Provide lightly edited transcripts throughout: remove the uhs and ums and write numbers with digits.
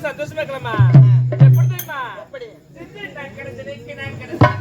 சந்தோஷமா இருக்கலாமா? எப்படி தெரியுமா? எப்படி நான் கிடைச்சேன் நான் கிடைச்சேன்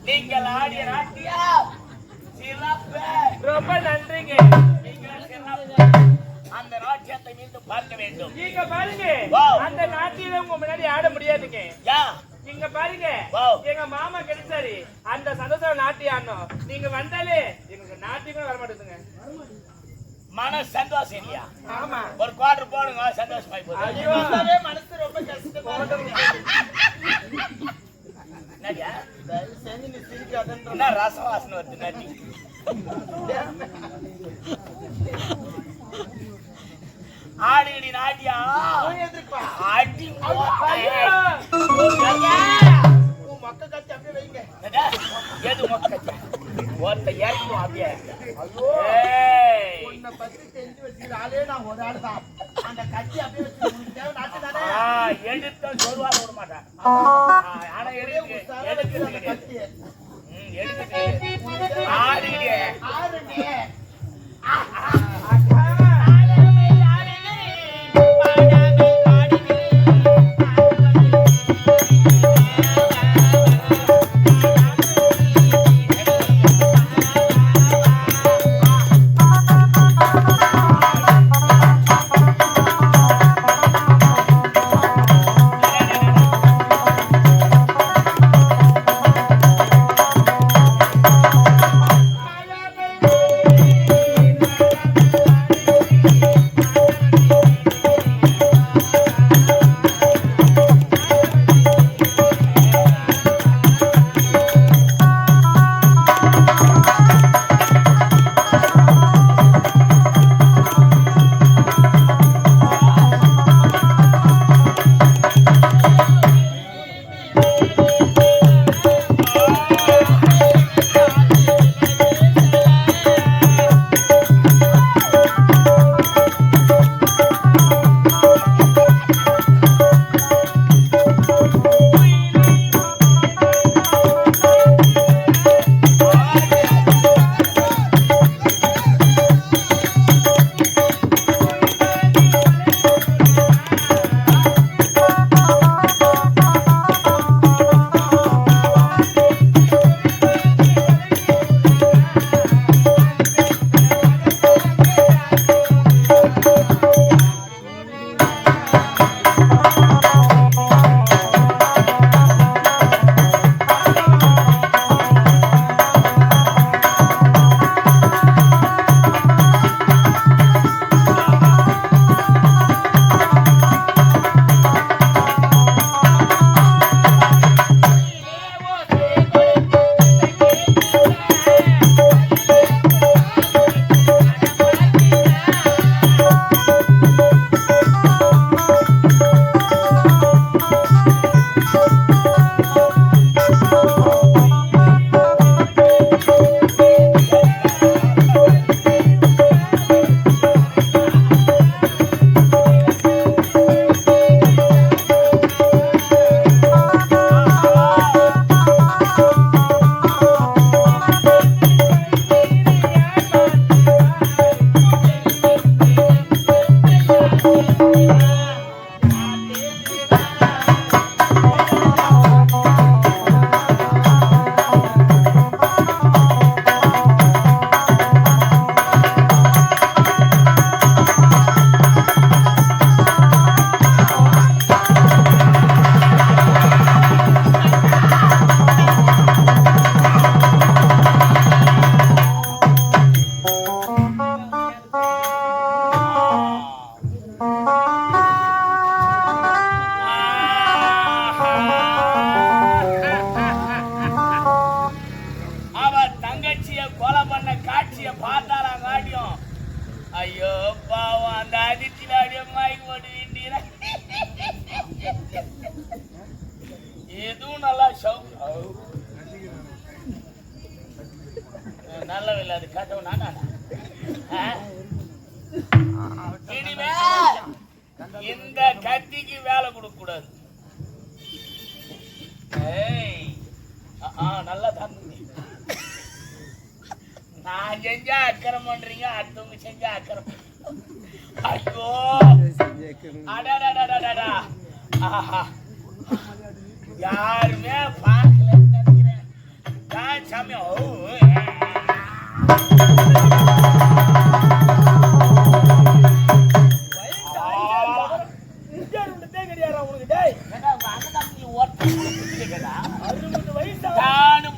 நீங்கள் ஆடிய நாட்டியா சிறப்பு, ரொம்ப நன்றிங்க. அந்த நாட்டியத்தை மீண்டும் பார்க்க வேண்டும். நீங்க பாருங்க, அந்த நாட்டியில உங்க முன்னாடி ஆட முடியாதுங்க. நீங்க பாருங்க, எங்க மாமா கிடைச்சாரு, அந்த சந்தோஷம் நாட்டியம் ஆடணும். நீங்க வந்தாலே எங்களுக்கு நாட்டியமே வர மாட்டேங்குங்க. மன சந்தோஷம் இல்லையா? ஆமா, ஒரு குவார்டர் போடுங்க, சந்தோஷமாயி போகுது. ஐயோ, மனசு ரொம்ப கஷ்டமா என்ன ரசவாசனை வருது நாட்டி? ஆடிடி நாட்டியா அடி மொக்க கட்சி அப்படியே வைங்க. எது மொக்க கட்சி? ஒருத்த ஏற்கும் அப்படியே. உன்னை பத்தி தெரிஞ்சு வச்சுக்கிற ஆளே நான் ஒரு ஆள் தான். அந்த கட்சி அப்படியே வச்சு தேவை நாட்டு தானே. எடுத்த சொல்வார விட மாட்டேன். ஆனா எடுக்கு கட்சி எடுத்து ஆடிடியே ஆடுங்க. வாடியும் ஐயோ பாவம் அந்த அதிர்ச்சி வாடியும் வாங்கி போட்டு வீட்டீங்க எதுவும் நல்லா நல்லவில்லை அது கட்டவும் நானா இனிமே இந்த கத்திக்கு வேலை கொடுக்க கூடாது நல்லா தான் நான் செஞ்சா அக்கறம் பண்றீங்க அடுத்தவங்க செஞ்சா அக்கறம் ஐயோ அடாடாடாடாடா யாருமே பார்க்கலன்னு நினைக்கிறேன் நான் சமயம்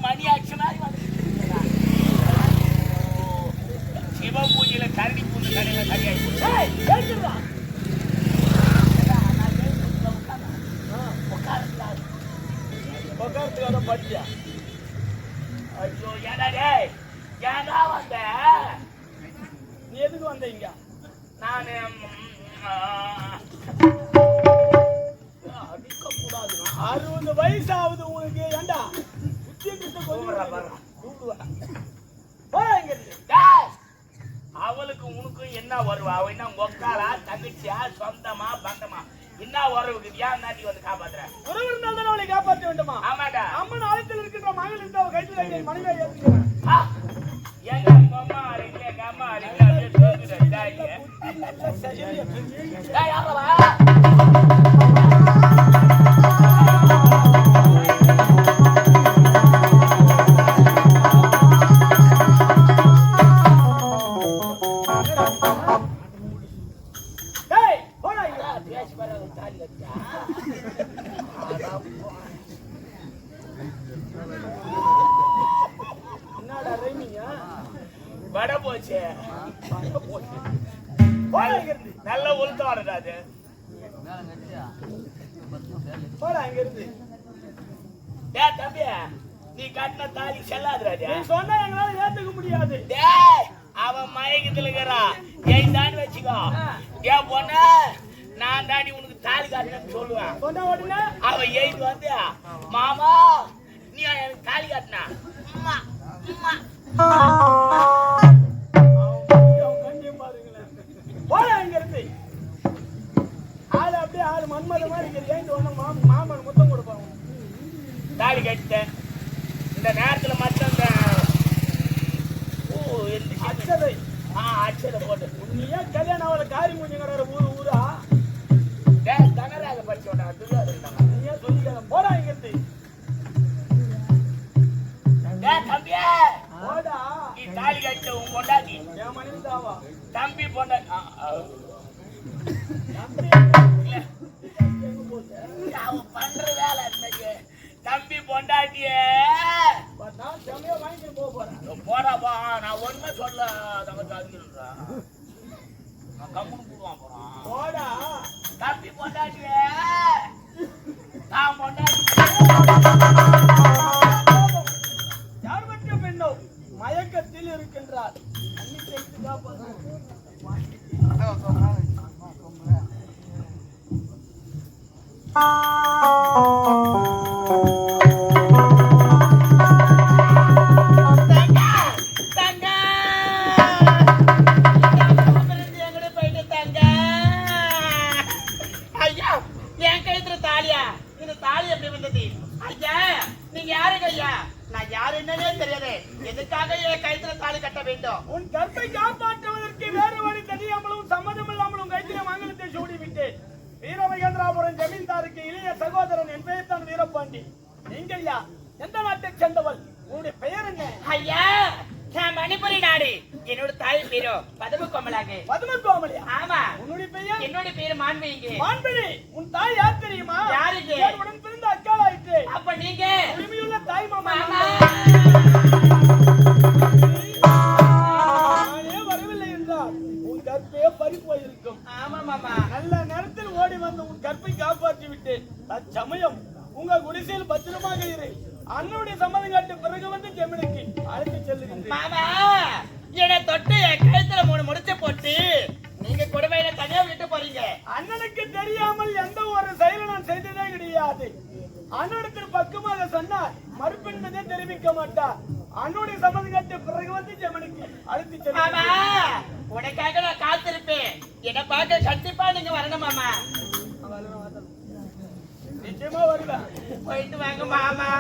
மணி ஆச்சு சிவ பூஜையில கரடி பூஜை கடையில சரியாயிடுச்சு படிச்சா ஐயோ ஏடா டேய் ஏடா வந்த நீ எதுக்கு வந்தீங்க நான் அடிக்க கூடாது 60 வயசாவது உனக்கு ஏண்டா அவளுக்கு உனக்கு என்ன வருவா அவ என்ன மொக்காலா தங்கச்சியா சொந்தமா பந்தமா என்ன உறவுக்கு ஏன் நாட்டி வந்து காப்பாத்துற உறவு இருந்தால் தான் அவளை காப்பாற்ற வேண்டுமா ஆமாடா அம்மன் ஆலயத்தில் இருக்கின்ற மகள் இருந்து அவ கைத்துல மனைவியா ஏத்துக்கிறான் எங்க அம்மா அரைக்கல எங்க அம்மா அரைக்கல அப்படியே வட போச்சு நல்ல உளுத்த வரடா அது தம்பி நீ கட்டின தாலி செல்லாதுடா சொன்னா எங்களால ஏத்துக்க முடியாது அவன் மயக்கத்துல இருக்கிறான் ஏன் தான் வச்சுக்கோ ஏன் பொண்ணு நான் தாண்டி உனக்கு தாலி காட்டினு சொல்லுவேன் சொன்ன உடனே அவன் ஏய்து வந்து மாமா நீ எனக்கு தாலி காட்டினா ஆளு அப்படியே ஆளு மன்மத மாதிரி மாமன் முத்தம் கொடுப்பாங்க தாலி கட்டிட்டேன் இந்த நேரத்துல மட்டும் இந்த அச்சதை அச்சதை போட்டு உண்மையா கல்யாணம் அவளை காரி மூஞ்சிங்கிற ஊரா தனராக படிச்சோடா நீயா சொல்லிக்க போடா இங்கிருந்து தம்பியா போடா நீ தாலி கட்ட உன் பொண்டாட்டி என் மனைவி தாவா தம்பி பொண்டா அவன் பண்ற வேலை இருந்துச்சு தம்பி பொண்டாட்டியே போறாப்பா நான் ஒண்ணுமே சொல்ல தங்கச்சி நான் கம்முன்னு போடுவான் போறான் போடா தம்பி பொண்டாட்டியே நான் பொண்டாட்டி யார் பற்றிய பெண்ணோ மயக்கத்தில் இருக்கின்றார் உன் கற்பை காப்பாற்றுவதற்கு வேறு வழி தெரியாமலும் சம்மதமில்லாமலும் கைத்திர மாங்கலத்தை சூடிவிட்டேன். வீரமகேந்திராபுரம் ஜமீன்தாருக்கு இளைய சகோதரன் என் பெயர் தான் வீரபாண்டி. நீங்கள் யார்? எந்த நாட்டை சேர்ந்தவள்? உன்னுடைய பெயர் என்ன? ஐயா, நான் மணிப்புரி நாடு. என்னோட தாய் பேரோ பதும கோமலாங்க. பதும கோமலியா? ஆமா. உன்னுடைய பெயர்? என்னோட பேரு மான்விங்க. மான்விழி. உன் தாய் யார் தெரியுமா? யாருக்கு? உடன் பிறந்த அக்காளாயிற்று. அப்ப நீங்க உரிமையுள்ள தாய் மாமா. பறிப்போயிருக்கும். ஆமா மாமா. நல்ல நேரத்தில் ஓடி வந்து உன் கற்பை காப்பாற்றி விட்டேன். தற்சமயம் உங்க குடிசையில் பத்திரமாக இரு. அண்ணனுடைய சம்மதம் காட்டு பிறகு வந்து ஜெமினுக்கு அழைத்து செல்லுகிறேன். மாமா, என்னை தொட்டு என் கழுத்துல முடியாது. அண்ணனுக்கு பக்கமாக சொன்னால் மறுப்பென்பதே தெரிவிக்க மாட்டார். அண்ணுடைய சம்மதம் கேட்ட பிறகு வந்து ஜெமனுக்கு அழைத்து மாமா செல்ல உனக்காக நான் காத்திருப்பேன். என்ன பார்க்க கண்டிப்பா நீங்க வரணும் மாமா. நிச்சயமா வருவேன். போயிட்டு வாங்க மாமா.